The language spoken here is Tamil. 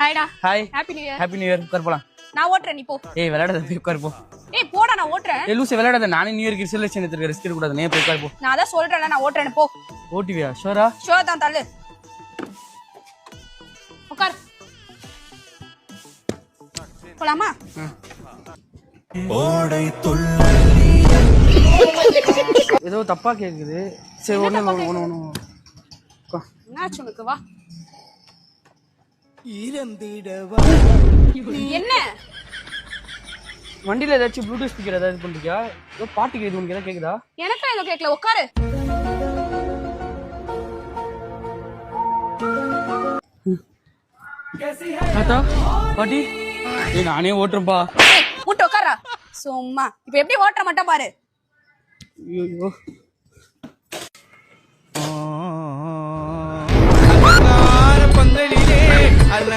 ஹாய்டா. Hi. Happy new year. Happy new year. உட்கார் போலாம். நான் ஓட்றேன், நீ போ. ஏய் விளையாடாத, போய் உட்கார் போ. ஏய் போடா, நான் ஓட்றேன். ஏய் லூசு, விளையாடாத. நானே நியூ இயர்க்கு ரிசல்யூஷன் எடுத்துக்க, ரிஸ்க் எடுக்க கூடாது. நீ போய் உட்கார் போ. நான் அதான் சொல்றேன்ல, நான் ஓட்றேன், போ. ஓட்டிவியா? ஷூரா? ஷூர் தான், தள்ளு. உட்கார். போலாமா? ஓடை ஏதோ தப்பா கேக்குது. சரி ஒண்ணு என்னாச்சு உனக்கு? வா. என்ன வண்டியில ஏதாச்சும் ப்ளூடூத் ஸ்பீக்கர் ஏதாவது பண்றியா? ஏதோ பாட்டு கேக்குது, உனக்கு ஏதாவது கேக்குதா? எனக்கு ஏதோ கேட்கல. உட்காரு. தாத்தா பாட்டி, ஏய் நானே ஓட்டுறேன்ப்பா. முட்டை உட்காரா சும்மா. இப்ப எப்படி ஓட்டுற மட்டும் பாரு. ஐயோ